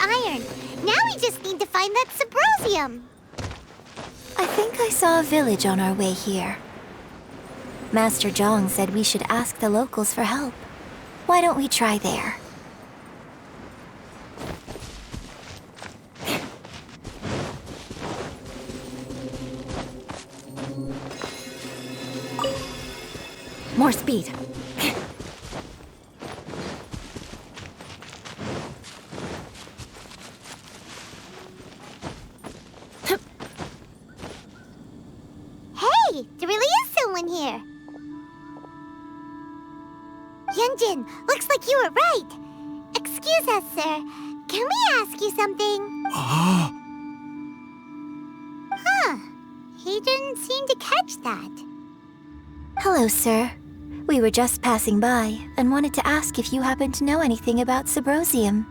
iron. Now we just need to find that Subrosium. I think I saw a village on our way here. Master Zhang said we should ask the locals for help. Why don't we try there? More speed. Hey, there really is someone here. Yun Jin, looks like you were right. Excuse us, sir. Can we ask you something? Huh. He didn't seem to catch that. Hello, sir. We were just passing by and wanted to ask if you happen to know anything about Subrosium.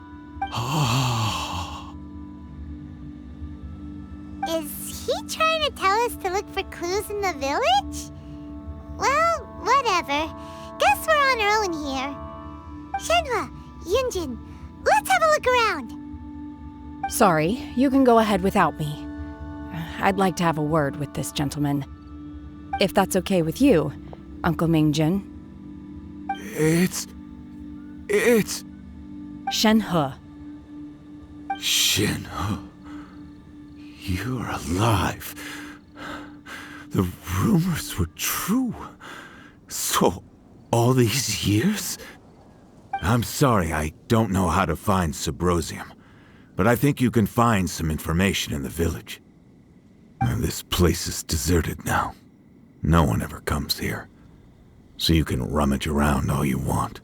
Is he trying to tell us to look for clues in the village? Well, whatever. Guess we're on our own here. Shenhe, Yun Jin, let's have a look around. Sorry, you can go ahead without me. I'd like to have a word with this gentleman. If that's okay with you, Uncle Mingjin. It's... Shenhe. Shenhe. You're alive. The rumors were true. So, all these years? I'm sorry, I don't know how to find Subrosium, but I think you can find some information in the village. This place is deserted now. No one ever comes here. So you can rummage around all you want.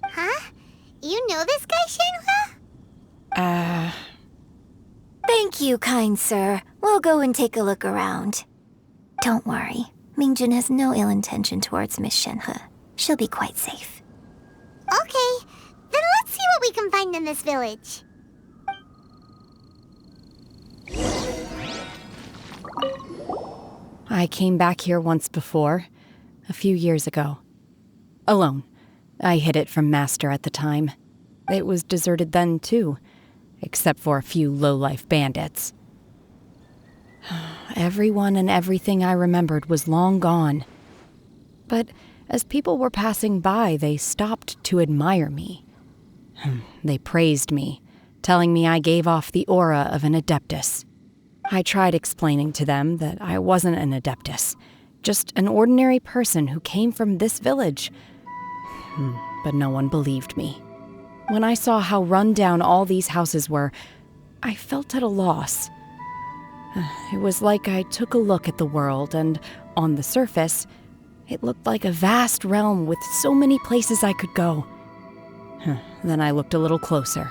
Huh? You know this guy, Shenhe? Thank you, kind sir. We'll go and take a look around. Don't worry. Mingjin has no ill intention towards Miss Shenhe. She'll be quite safe. Okay, then let's see what we can find in this village. I came back here once before, a few years ago. Alone. I hid it from Master at the time. It was deserted then, too, except for a few low-life bandits. Everyone and everything I remembered was long gone. But as people were passing by, they stopped to admire me. They praised me, telling me I gave off the aura of an adeptus. I tried explaining to them that I wasn't an adeptus, just an ordinary person who came from this village. But no one believed me. When I saw how run down all these houses were, I felt at a loss. It was like I took a look at the world, and on the surface, it looked like a vast realm with so many places I could go. Then I looked a little closer,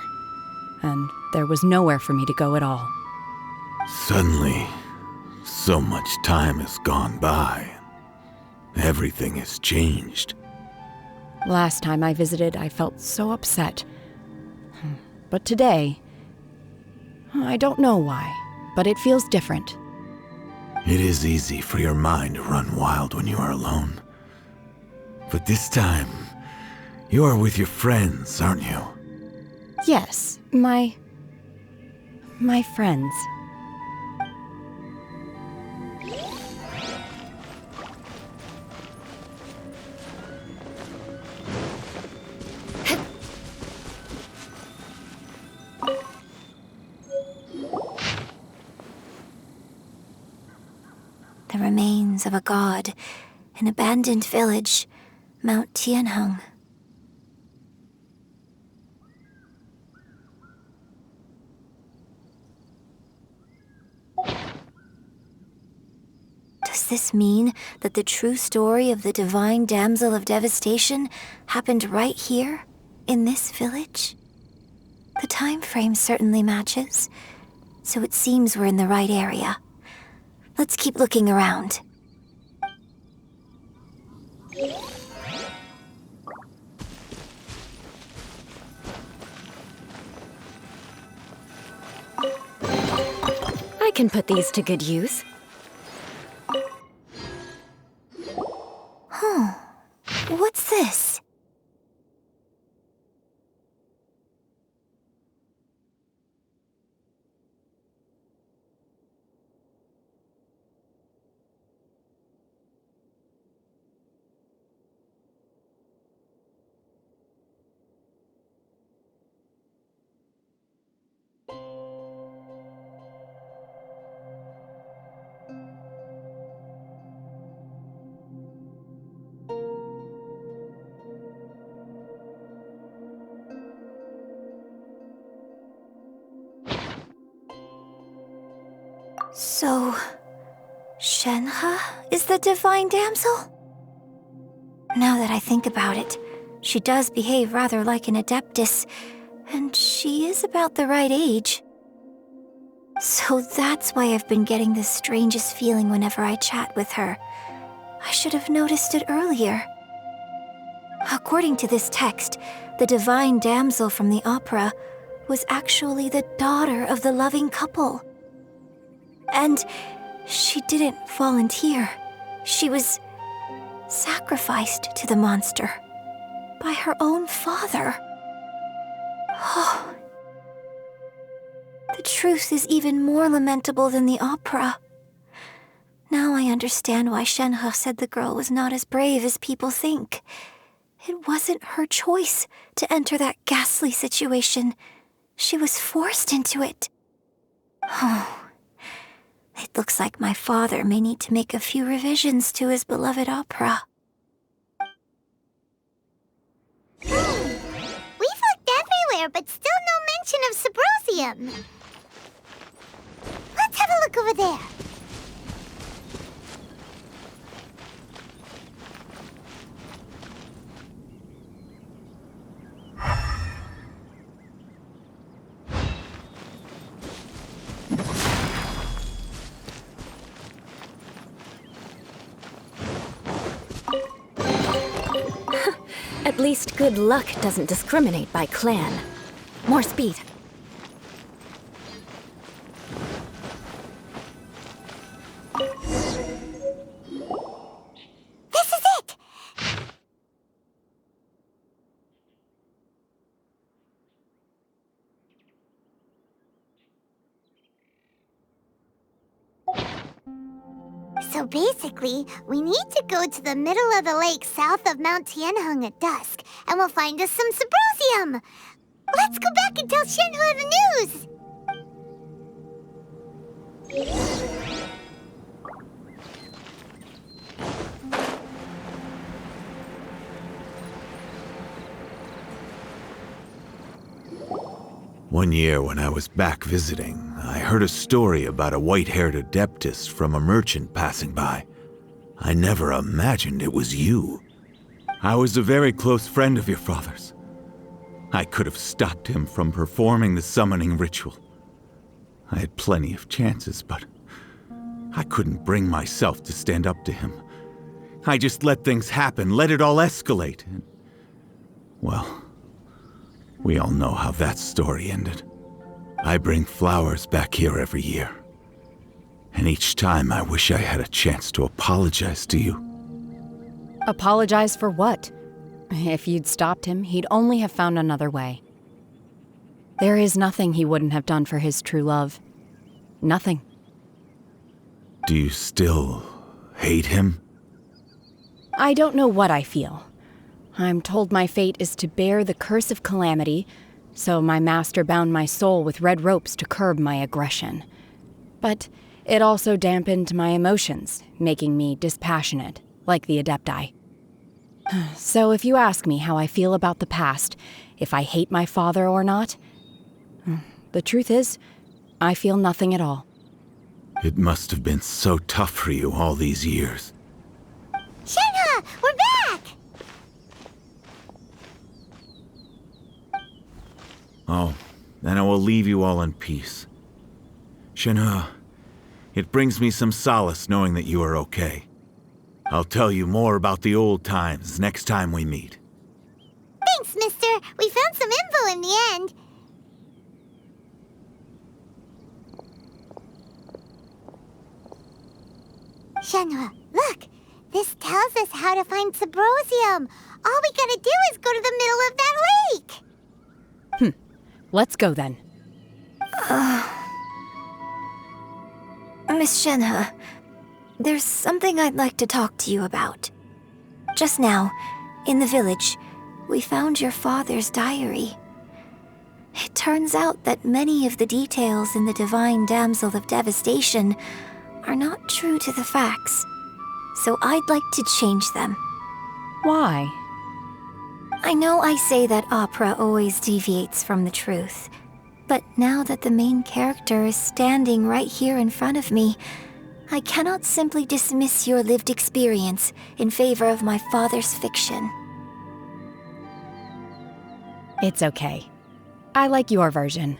and there was nowhere for me to go at all. Suddenly, so much time has gone by. Everything has changed. Last time I visited, I felt so upset. But today, I don't know why, but it feels different. It is easy for your mind to run wild when you are alone. But this time, you are with your friends, aren't you? Yes, my friends. The remains of a god, an abandoned village, Mount Tianheng. Does this mean that the true story of the divine Damsel of Devastation happened right here, in this village? The time frame certainly matches, so it seems we're in the right area. Let's keep looking around. I can put these to good use. What's this? So, Shenhe is the divine damsel? Now that I think about it, she does behave rather like an adeptus, and she is about the right age. So that's why I've been getting the strangest feeling whenever I chat with her. I should have noticed it earlier. According to this text, the divine damsel from the opera was actually the daughter of the loving couple. And she didn't volunteer. She was sacrificed to the monster by her own father. Oh, the truth is even more lamentable than the opera. Now I understand why Shenhe said the girl was not as brave as people think. It wasn't her choice to enter that ghastly situation. She was forced into it. Oh, it looks like my father may need to make a few revisions to his beloved opera. We've looked everywhere, but still no mention of Symposium. Let's have a look over there. At least good luck doesn't discriminate by clan. More speed. This is it! So basically, we need to go to the middle of the lake south of Mount Tianheng at dusk, and we'll find us some Symposium! Let's go back and tell Shenhe the news! One year when I was back visiting, I heard a story about a white-haired adeptus from a merchant passing by. I never imagined it was you. I was a very close friend of your father's. I could have stopped him from performing the summoning ritual. I had plenty of chances, but I couldn't bring myself to stand up to him. I just let things happen, let it all escalate. And, well, we all know how that story ended. I bring flowers back here every year. And each time I wish I had a chance to apologize to you. Apologize for what? If you'd stopped him, he'd only have found another way. There is nothing he wouldn't have done for his true love. Nothing. Do you still hate him? I don't know what I feel. I'm told my fate is to bear the curse of calamity, so my master bound my soul with red ropes to curb my aggression. But it also dampened my emotions, making me dispassionate, like the Adepti. So if you ask me how I feel about the past, if I hate my father or not, the truth is, I feel nothing at all. It must have been so tough for you all these years. Shenhe, we're back! Oh, then I will leave you all in peace. Shenhe, it brings me some solace knowing that you are okay. I'll tell you more about the old times next time we meet. Thanks, mister. We found some info in the end. Shenhe, look. This tells us how to find Symposium. All we gotta do is go to the middle of that lake. Let's go then. Miss Shenhe, there's something I'd like to talk to you about. Just now, in the village, we found your father's diary. It turns out that many of the details in the Divine Damsel of Devastation are not true to the facts, so I'd like to change them. Why? I know I say that opera always deviates from the truth, But now that the main character is standing right here in front of me, I cannot simply dismiss your lived experience in favor of my father's fiction. It's okay. I like your version.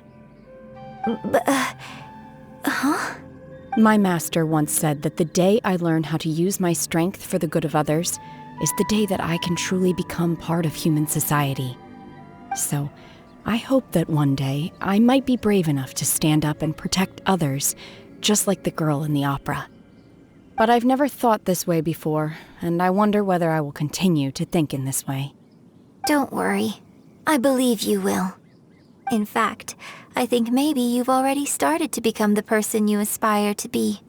My master once said that the day I learn how to use my strength for the good of others is the day that I can truly become part of human society. So, I hope that one day I might be brave enough to stand up and protect others, just like the girl in the opera. But I've never thought this way before, and I wonder whether I will continue to think in this way. Don't worry. I believe you will. In fact, I think maybe you've already started to become the person you aspire to be.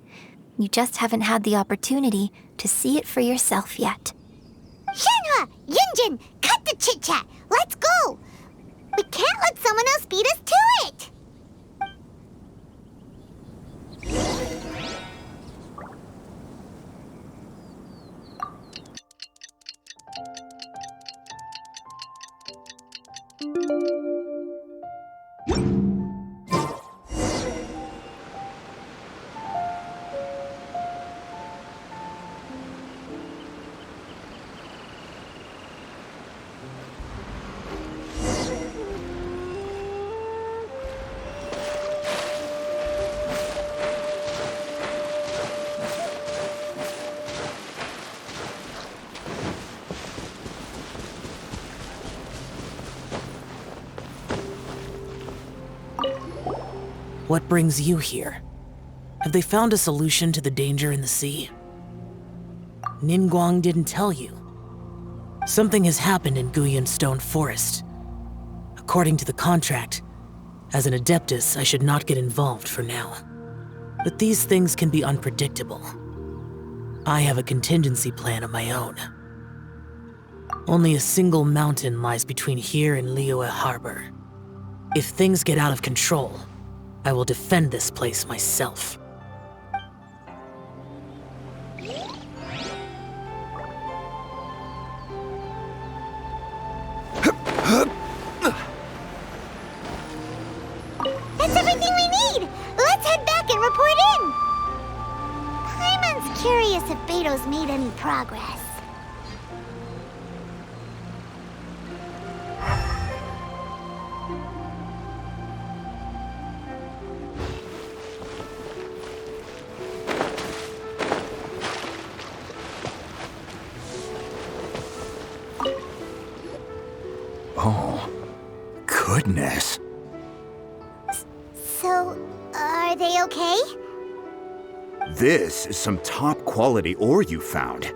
You just haven't had the opportunity to see it for yourself yet. Shenhe! Yun Jin! Cut the chit-chat! Let's go! We can't let someone else beat us to it! What brings you here? Have they found a solution to the danger in the sea? Ningguang didn't tell you. Something has happened in Guyun Stone Forest. According to the contract, as an Adeptus, I should not get involved for now. But these things can be unpredictable. I have a contingency plan of my own. Only a single mountain lies between here and Liyue Harbor. If things get out of control, I will defend this place myself. That's everything we need! Let's head back and report in! Paimon's curious if Beto's made any progress. Oh, goodness. So, are they okay? This is some top quality ore you found.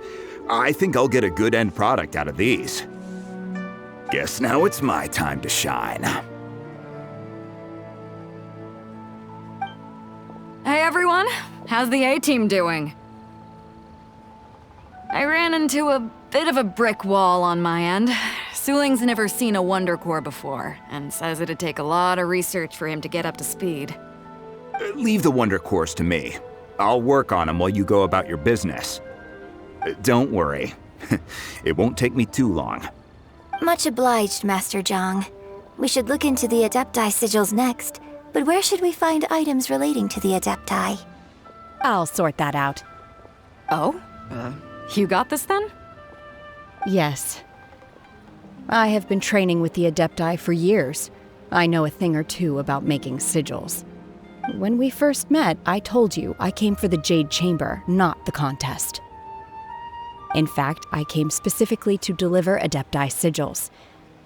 I think I'll get a good end product out of these. Guess now it's my time to shine. Hey everyone, how's the A-team doing? I ran into a bit of a brick wall on my end. Suling's never seen a Wonder Core before, and says it'd take a lot of research for him to get up to speed. Leave the Wonder Cores to me. I'll work on them while you go about your business. Don't worry. It won't take me too long. Much obliged, Master Zhang. We should look into the Adepti sigils next, but where should we find items relating to the Adepti? I'll sort that out. Oh? You got this then? Yes. I have been training with the Adepti for years. I know a thing or two about making sigils. When we first met, I told you I came for the Jade Chamber, not the contest. In fact, I came specifically to deliver Adepti sigils.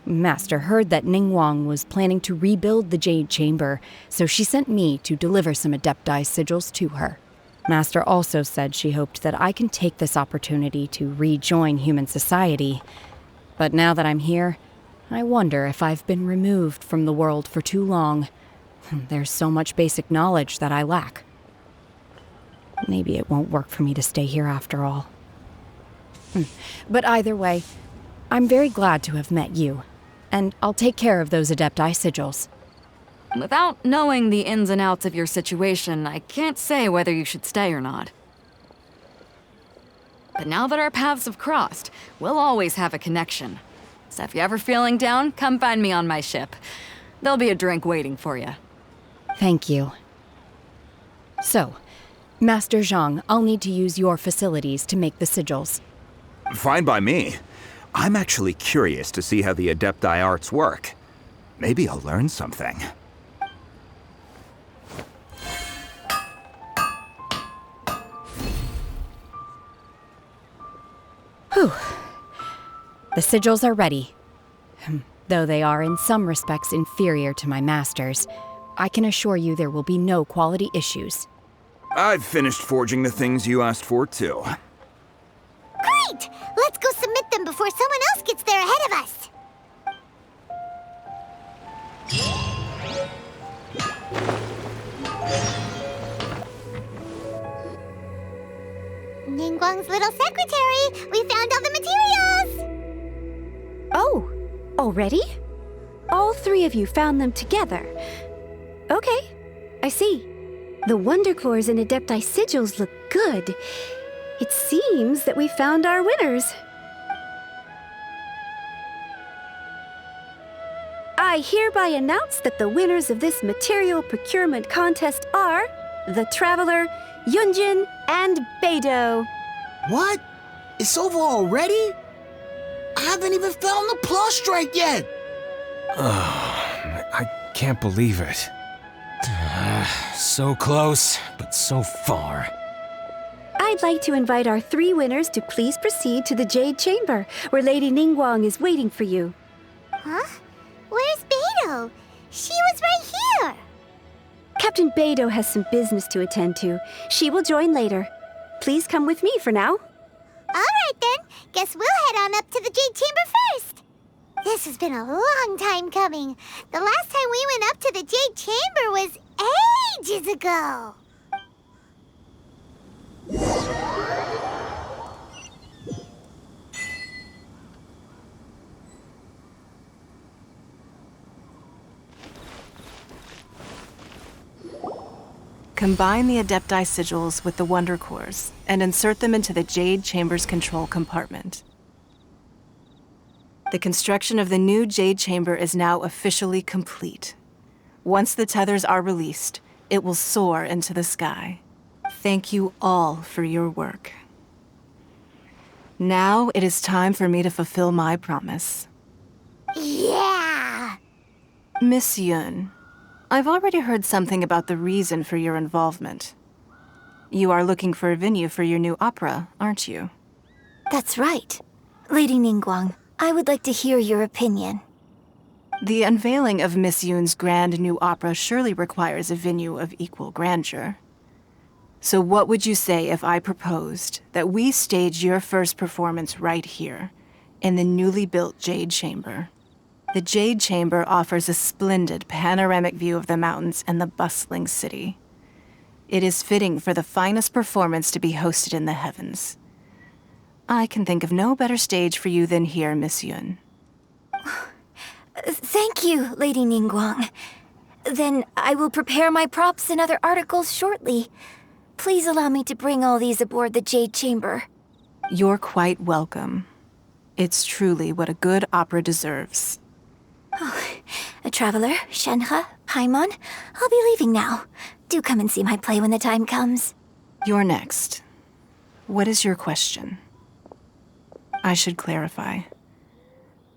Master heard that Ningguang was planning to rebuild the Jade Chamber, so she sent me to deliver some Adepti sigils to her. Master also said she hoped that I can take this opportunity to rejoin human society. But now that I'm here, I wonder if I've been removed from the world for too long. There's so much basic knowledge that I lack. Maybe it won't work for me to stay here after all. But either way, I'm very glad to have met you, and I'll take care of those Adepti sigils. Without knowing the ins and outs of your situation, I can't say whether you should stay or not. But now that our paths have crossed, we'll always have a connection. So if you're ever feeling down, come find me on my ship. There'll be a drink waiting for you. Thank you. So, Master Zhang, I'll need to use your facilities to make the sigils. Fine by me. I'm actually curious to see how the Adepti arts work. Maybe I'll learn something. Whew. The sigils are ready. Though they are in some respects inferior to my master's, I can assure you there will be no quality issues. I've finished forging the things you asked for, too. Great! Let's go submit them before someone else gets there ahead of us. Ningguang's little secretary! We found all the materials! Oh, already? All three of you found them together. Okay, I see. The Wonder Cores and Adepti sigils look good. It seems that we found our winners. I hereby announce that the winners of this material procurement contest are the Traveler, Yun Jin, and Beidou. What? It's over already? I haven't even found the prostrate yet! I can't believe it. So close, but so far. I'd like to invite our three winners to please proceed to the Jade Chamber, where Lady Ningguang is waiting for you. Huh? Where's Beidou? She was right here! Captain Beidou has some business to attend to. She will join later. Please come with me for now. Alright then, guess we'll head on up to the Jade Chamber first. This has been a long time coming. The last time we went up to the Jade Chamber was ages ago. Combine the Adepti sigils with the Wonder Cores and insert them into the Jade Chamber's control compartment. The construction of the new Jade Chamber is now officially complete. Once the tethers are released, it will soar into the sky. Thank you all for your work. Now it is time for me to fulfill my promise. Yeah! Miss Yun, I've already heard something about the reason for your involvement. You are looking for a venue for your new opera, aren't you? That's right. Lady Ningguang, I would like to hear your opinion. The unveiling of Miss Yun's grand new opera surely requires a venue of equal grandeur. So what would you say if I proposed that we stage your first performance right here, in the newly built Jade Chamber? The Jade Chamber offers a splendid panoramic view of the mountains and the bustling city. It is fitting for the finest performance to be hosted in the heavens. I can think of no better stage for you than here, Miss Yun. Thank you, Lady Ningguang. Then I will prepare my props and other articles shortly. Please allow me to bring all these aboard the Jade Chamber. You're quite welcome. It's truly what a good opera deserves. A traveler, Shenhe, Paimon, I'll be leaving now. Do come and see my play when the time comes. You're next. What is your question? I should clarify.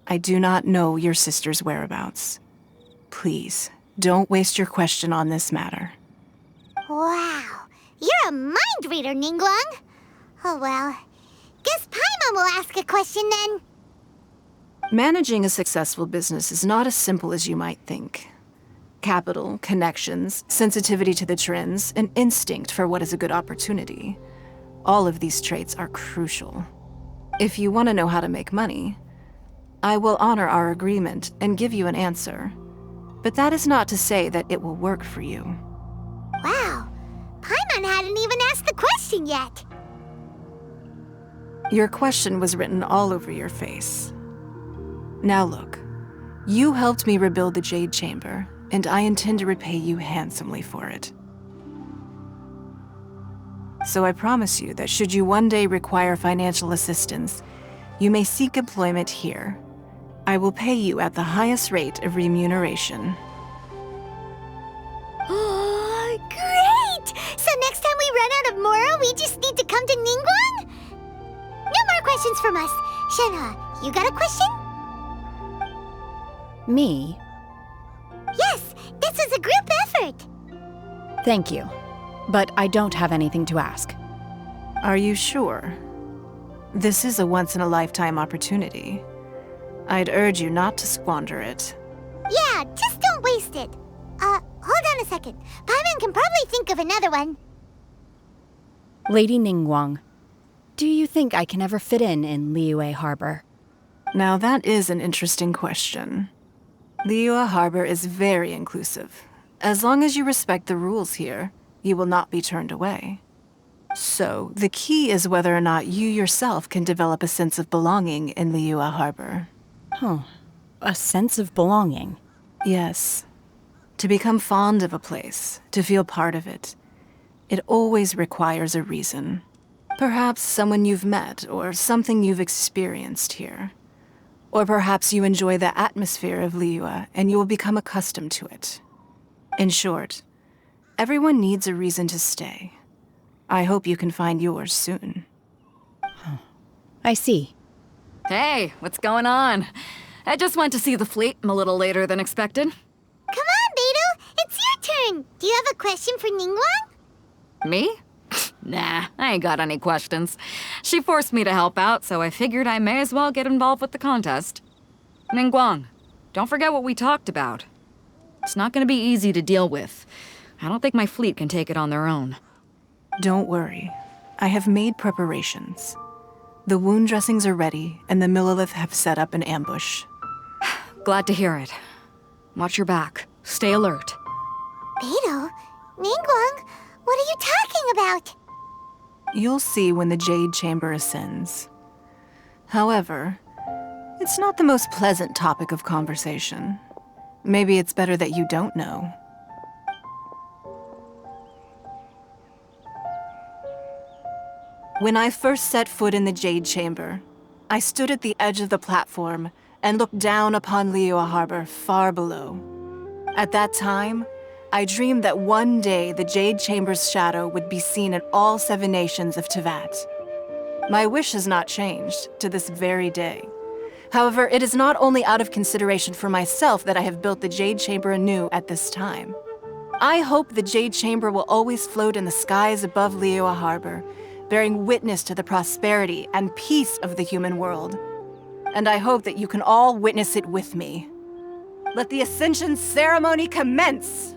I do not know your sister's whereabouts. Please, don't waste your question on this matter. Wow, you're a mind reader, Ningguang. Oh well, guess Paimon will ask a question then. Managing a successful business is not as simple as you might think. Capital, connections, sensitivity to the trends, and instinct for what is a good opportunity. All of these traits are crucial. If you want to know how to make money, I will honor our agreement and give you an answer. But that is not to say that it will work for you. Wow, Paimon hadn't even asked the question yet. Your question was written all over your face. Now look, you helped me rebuild the Jade Chamber, and I intend to repay you handsomely for it. So I promise you that should you one day require financial assistance, you may seek employment here. I will pay you at the highest rate of remuneration. we just need to come to Ningguang? No more questions from us. Shenhe, you got a question? Me? Yes, this is a group effort. Thank you. But I don't have anything to ask. Are you sure? This is a once-in-a-lifetime opportunity. I'd urge you not to squander it. Yeah, just don't waste it. Hold on a second. Paimon can probably think of another one. Lady Ningguang, do you think I can ever fit in Liyue Harbor? Now that is an interesting question. Liyue Harbor is very inclusive. As long as you respect the rules here, you will not be turned away. So, the key is whether or not you yourself can develop a sense of belonging in Liyue Harbor. Oh, a sense of belonging. Yes. To become fond of a place, to feel part of it, it always requires a reason. Perhaps someone you've met, or something you've experienced here. Or perhaps you enjoy the atmosphere of Liyue and you will become accustomed to it. In short, everyone needs a reason to stay. I hope you can find yours soon. I see. Hey, what's going on? I just went to see the fleet a little later than expected. Come on, Beidou, it's your turn. Do you have a question for Ningguang? Me? Nah, I ain't got any questions. She forced me to help out, so I figured I may as well get involved with the contest. Ningguang, don't forget what we talked about. It's not gonna be easy to deal with. I don't think my fleet can take it on their own. Don't worry. I have made preparations. The wound dressings are ready, and the Millelith have set up an ambush. Glad to hear it. Watch your back. Stay alert. Beidou? Ningguang? What are you talking about? You'll see when the Jade Chamber ascends. However, it's not the most pleasant topic of conversation. Maybe it's better that you don't know. When I first set foot in the Jade Chamber, I stood at the edge of the platform and looked down upon Liyue Harbor far below. At that time, I dreamed that one day the Jade Chamber's shadow would be seen in all 7 nations of Teyvat. My wish has not changed to this very day. However, it is not only out of consideration for myself that I have built the Jade Chamber anew at this time. I hope the Jade Chamber will always float in the skies above Liyue Harbor, bearing witness to the prosperity and peace of the human world. And I hope that you can all witness it with me. Let the Ascension ceremony commence!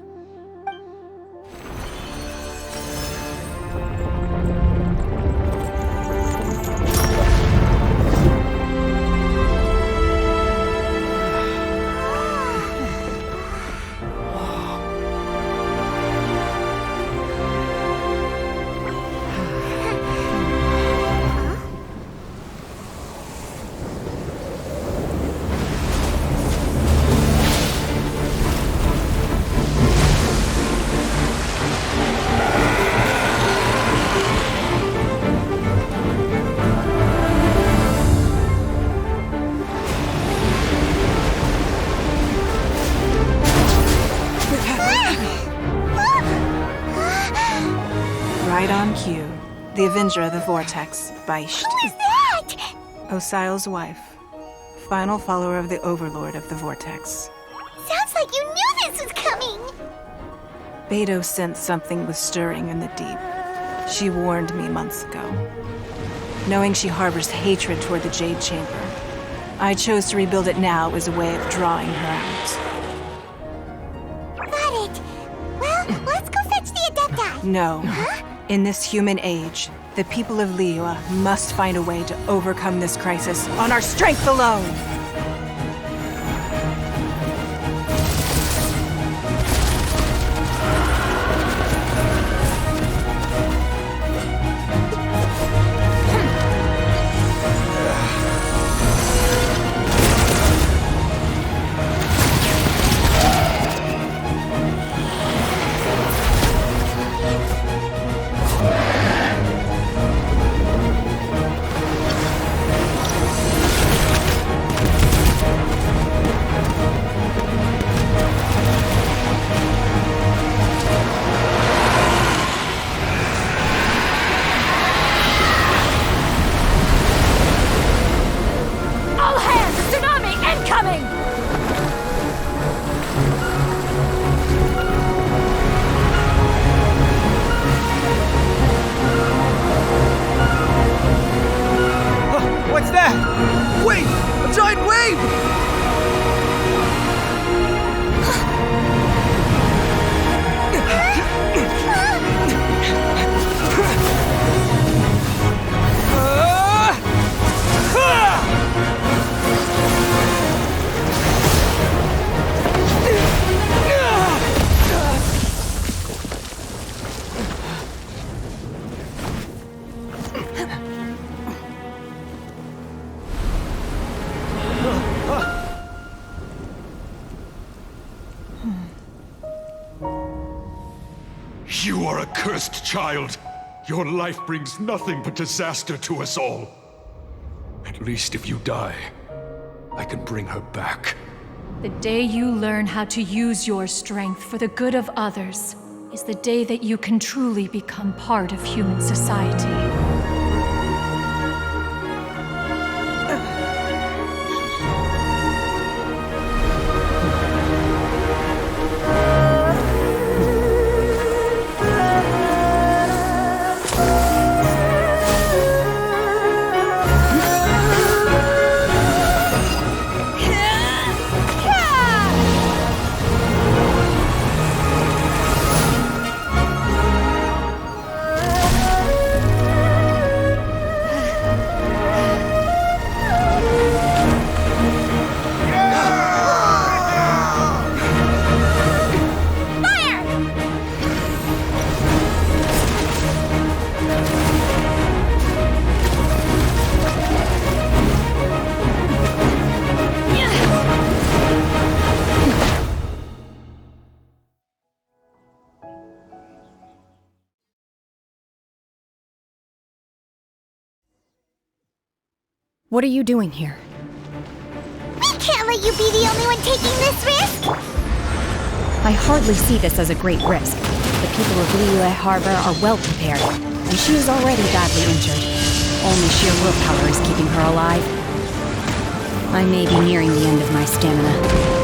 Right on cue. The Avenger of the Vortex, Beisht. Who is that? Osial's wife. Final follower of the Overlord of the Vortex. Sounds like you knew this was coming. Beidou sensed something was stirring in the deep. She warned me months ago. Knowing she harbors hatred toward the Jade Chamber, I chose to rebuild it now as a way of drawing her out. Got it. Well, let's go fetch the Adepti. No. Huh? In this human age, the people of Liyue must find a way to overcome this crisis on our strength alone! You are a cursed child. Your life brings nothing but disaster to us all. At least if you die, I can bring her back. The day you learn how to use your strength for the good of others is the day that you can truly become part of human society. What are you doing here? We can't let you be the only one taking this risk! I hardly see this as a great risk. The people of Liyue Harbor are well prepared, and she is already badly injured. Only sheer willpower is keeping her alive. I may be nearing the end of my stamina,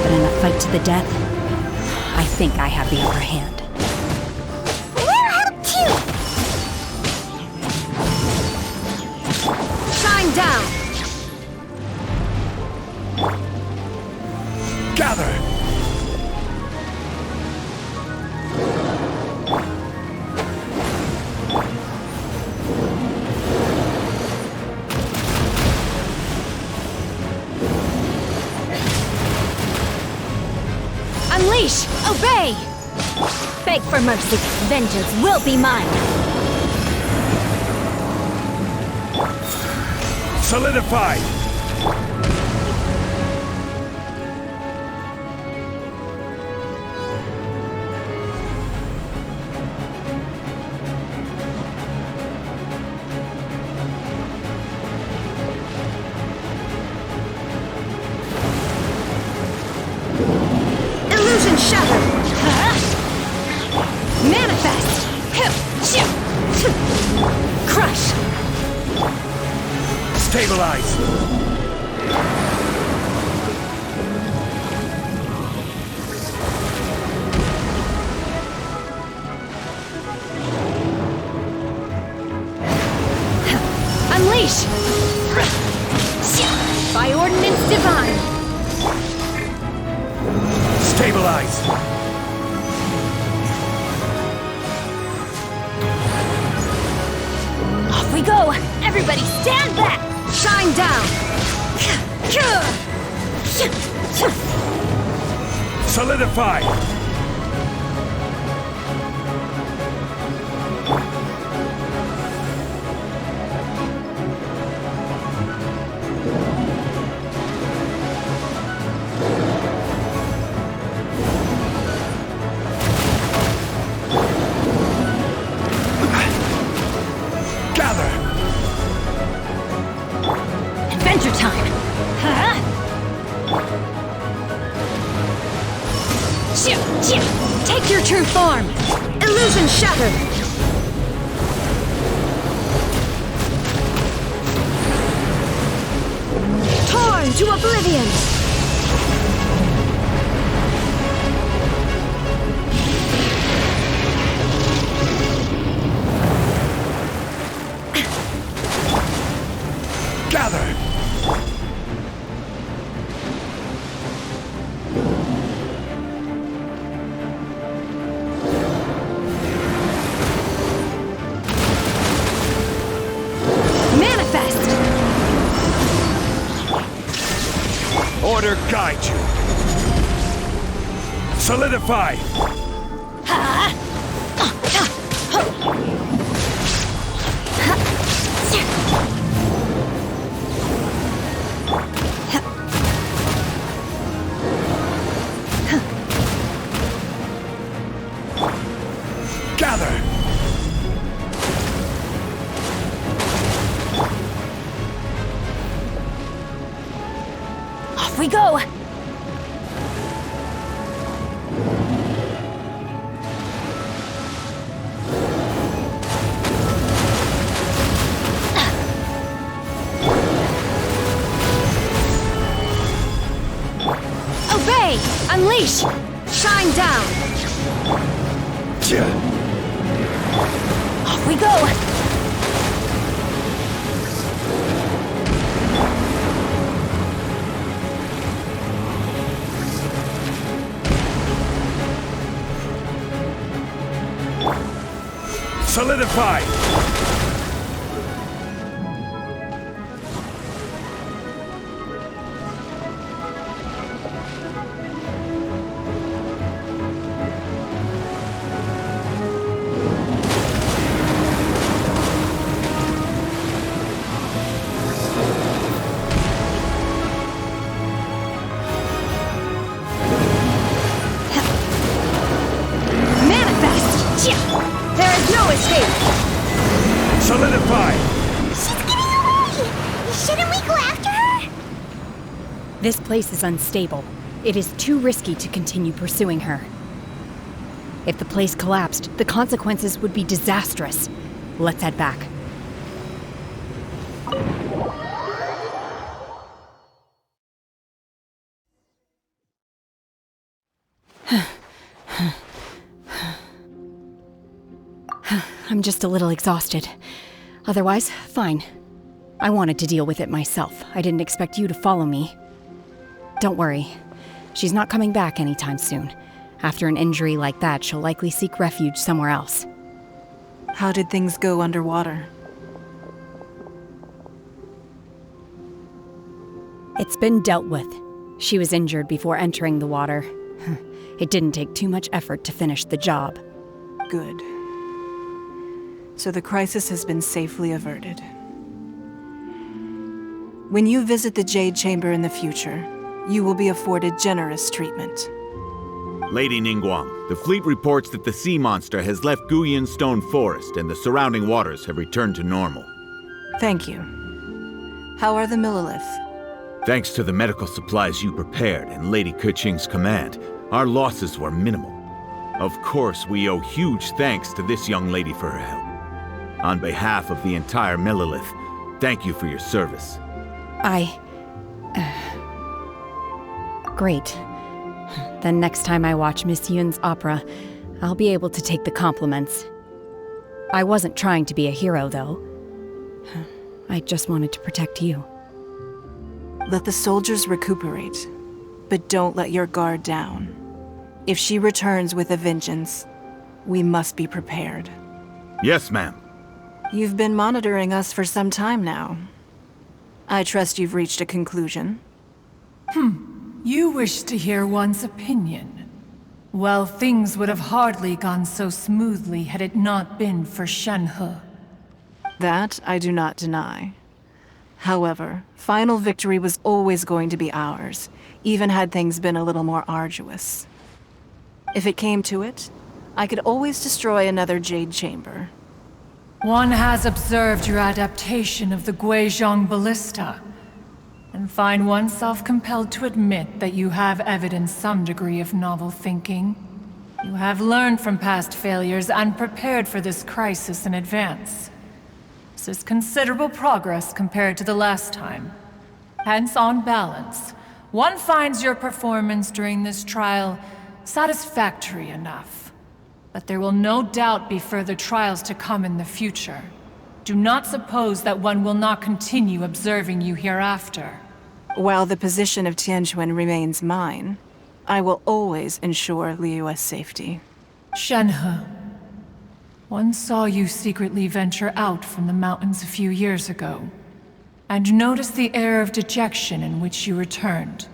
but in a fight to the death, I think I have the upper hand. We'll help too! Shine down! Gather! Unleash! Obey! Beg for mercy. Vengeance will be mine. Solidify! Illusion shattered! Manifest! Crush! Stabilize! Unleash! By ordinance divine! Stabilize! Off we go! Everybody stand back! Shine down! Solidify! Gather! Adventure time! Take your true form! Illusion shattered! Torn to oblivion! Gather! Manifest! Order guide you! Solidify! Gather! go! Obey! Unleash! Shine down! Off we go! Solidify! Manifest! There is no escape! Solidify! She's getting away! Shouldn't we go after her? This place is unstable. It is too risky to continue pursuing her. If the place collapsed, the consequences would be disastrous. Let's head back. I'm just a little exhausted. Otherwise, fine. I wanted to deal with it myself. I didn't expect you to follow me. Don't worry. She's not coming back anytime soon. After an injury like that, she'll likely seek refuge somewhere else. How did things go underwater? It's been dealt with. She was injured before entering the water. It didn't take too much effort to finish the job. Good. So the crisis has been safely averted. When you visit the Jade Chamber in the future, you will be afforded generous treatment. Lady Ningguang, the fleet reports that the sea monster has left Guyan Stone Forest and the surrounding waters have returned to normal. Thank you. How are the Millilith? Thanks to the medical supplies you prepared and Lady Keqing's command, our losses were minimal. Of course, we owe huge thanks to this young lady for her help. On behalf of the entire Millilith, thank you for your service. Great. Then next time I watch Miss Yun's opera, I'll be able to take the compliments. I wasn't trying to be a hero, though. I just wanted to protect you. Let the soldiers recuperate, but don't let your guard down. If she returns with a vengeance, we must be prepared. Yes, ma'am. You've been monitoring us for some time now. I trust you've reached a conclusion. You wish to hear one's opinion. Well, things would have hardly gone so smoothly had it not been for Shenhe. That I do not deny. However, final victory was always going to be ours, even had things been a little more arduous. If it came to it, I could always destroy another Jade Chamber. One has observed your adaptation of the Guizhong ballista, and find oneself compelled to admit that you have evidenced some degree of novel thinking. You have learned from past failures and prepared for this crisis in advance. This is considerable progress compared to the last time. Hence, on balance, one finds your performance during this trial satisfactory enough. But there will no doubt be further trials to come in the future. Do not suppose that one will not continue observing you hereafter. While the position of Tianquan remains mine, I will always ensure Liyue's safety. Shenhe, one saw you secretly venture out from the mountains a few years ago, and noticed the air of dejection in which you returned.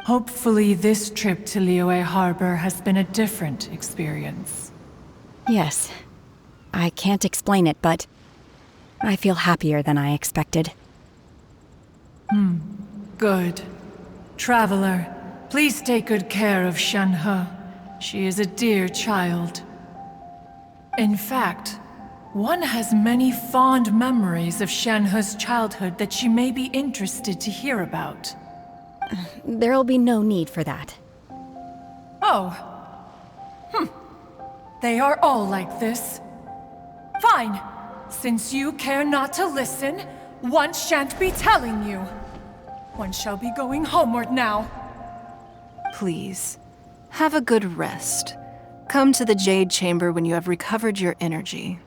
Hopefully this trip to Liyue Harbor has been a different experience. Yes. I can't explain it, but I feel happier than I expected. Good. Traveler, please take good care of Shenhe. She is a dear child. In fact, one has many fond memories of Shenhe's childhood that she may be interested to hear about. There'll be no need for that. Oh. They are all like this. Fine. Since you care not to listen, one shan't be telling you. One shall be going homeward now. Please, have a good rest. Come to the Jade Chamber when you have recovered your energy.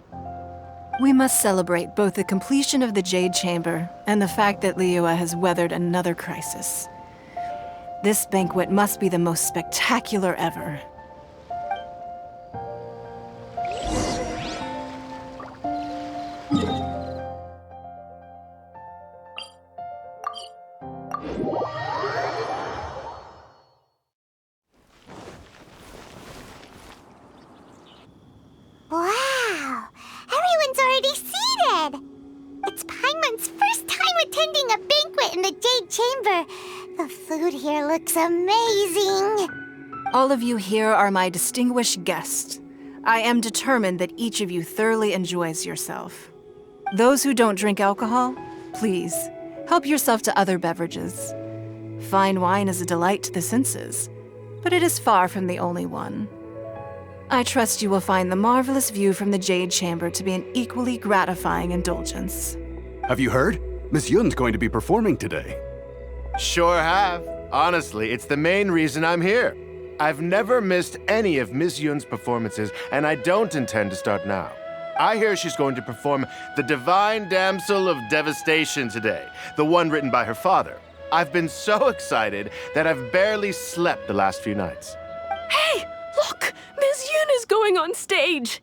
We must celebrate both the completion of the Jade Chamber and the fact that Liyue has weathered another crisis. This banquet must be the most spectacular ever. Wow! Everyone's already seated! It's Paimon's first time attending a banquet in the Jade Chamber. The food here looks amazing. All of you here are my distinguished guests. I am determined that each of you thoroughly enjoys yourself. Those who don't drink alcohol, please, help yourself to other beverages. Fine wine is a delight to the senses, but it is far from the only one. I trust you will find the marvelous view from the Jade Chamber to be an equally gratifying indulgence. Have you heard? Miss Yun's going to be performing today. Sure have. Honestly, it's the main reason I'm here. I've never missed any of Miss Yun's performances, and I don't intend to start now. I hear she's going to perform the Divine Damsel of Devastation today, the one written by her father. I've been so excited that I've barely slept the last few nights. Hey, look! Miss Yun is going on stage!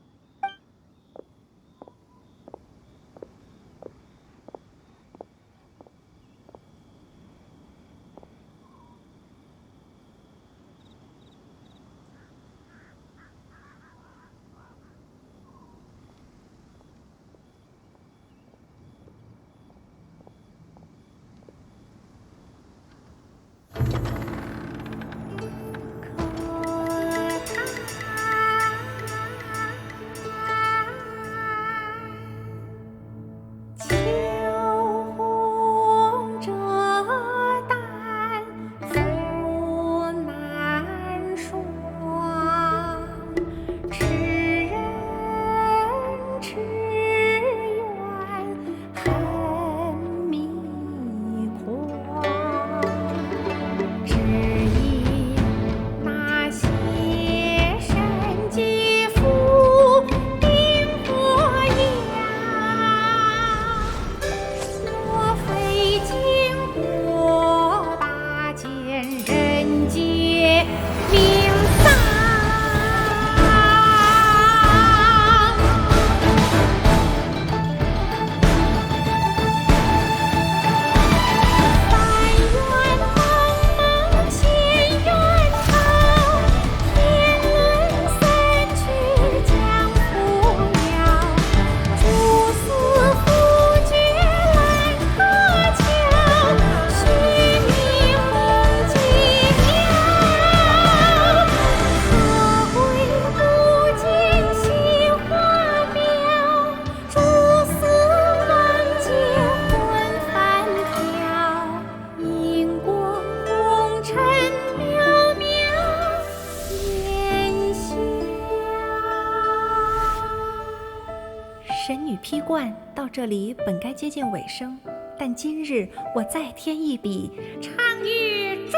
批冠到这里本该接近尾声，但今日我再添一笔，唱与诸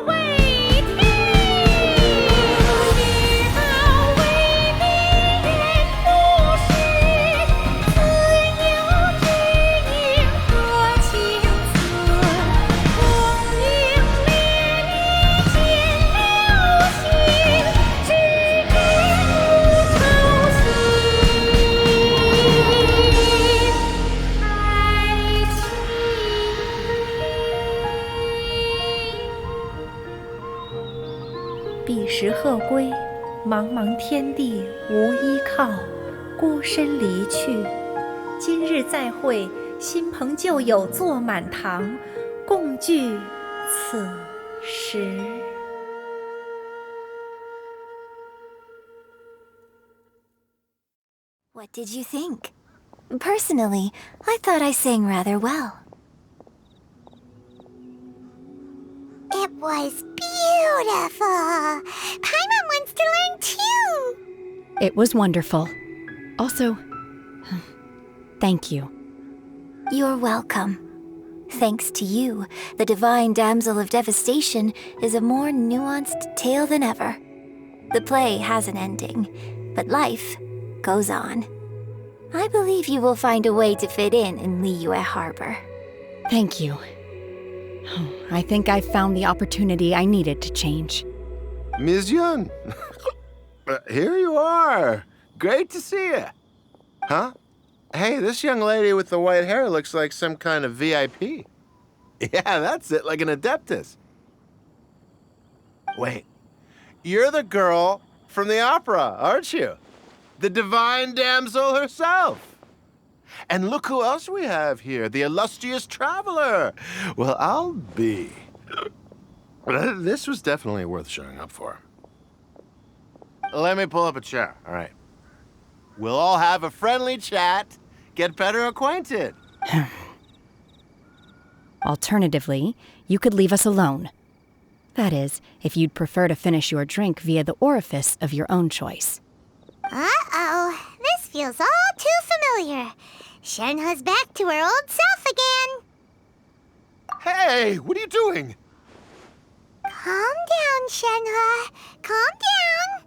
位听。日后为民人不识，自有知音和情思。红缨烈丽见了心，只知无愁心。彼时鹤归，茫茫天地无依靠，孤身离去。今日再会，新朋旧友坐满堂，共聚此时。What did you think? Personally, I thought I sang rather well. was beautiful. Paimon wants to learn too. It was wonderful. Also, thank you. You're welcome. Thanks to you, the divine Damsel of Devastation is a more nuanced tale than ever. The play has an ending, but life goes on. I believe you will find a way to fit in Liyue Harbor. Thank you. I think I've found the opportunity I needed to change. Ms. Yun, here you are. Great to see you. Huh? Hey, this young lady with the white hair looks like some kind of VIP. Yeah, that's it, like an adeptus. Wait, you're the girl from the opera, aren't you? The divine damsel herself. And look who else we have here, the illustrious traveler. Well, I'll be. This was definitely worth showing up for. Let me pull up a chair, all right? We'll all have a friendly chat, get better acquainted. Alternatively, you could leave us alone. That is, if you'd prefer to finish your drink via the orifice of your own choice. Uh-oh, this feels all too familiar. Shenhe's back to her old self again. Hey, what are you doing? Calm down, Shenhe. Calm down.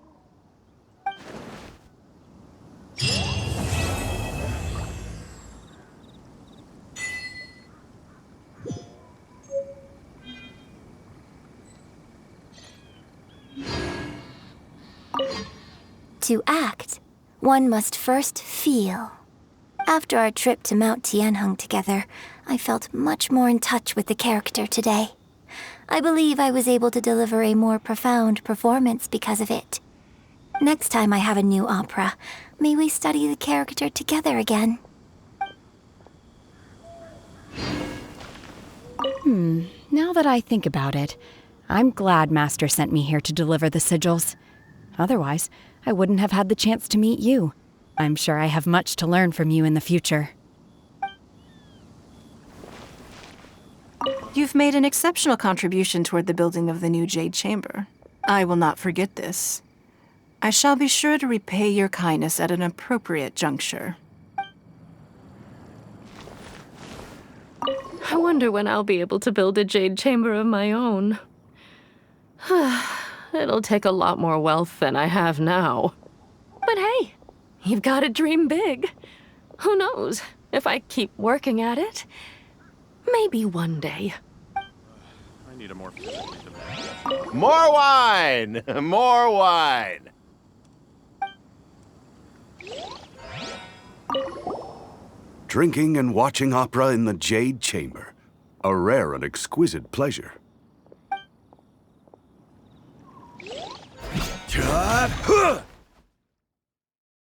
To act, one must first feel. After our trip to Mount Tianheng together, I felt much more in touch with the character today. I believe I was able to deliver a more profound performance because of it. Next time I have a new opera, may we study the character together again. Now that I think about it, I'm glad Master sent me here to deliver the sigils. Otherwise, I wouldn't have had the chance to meet you. I'm sure I have much to learn from you in the future. You've made an exceptional contribution toward the building of the new Jade Chamber. I will not forget this. I shall be sure to repay your kindness at an appropriate juncture. I wonder when I'll be able to build a Jade Chamber of my own. It'll take a lot more wealth than I have now. But hey, you've got to dream big. Who knows? If I keep working at it, maybe one day. I need a more More wine! More wine! Drinking and watching opera in the Jade Chamber. A rare and exquisite pleasure.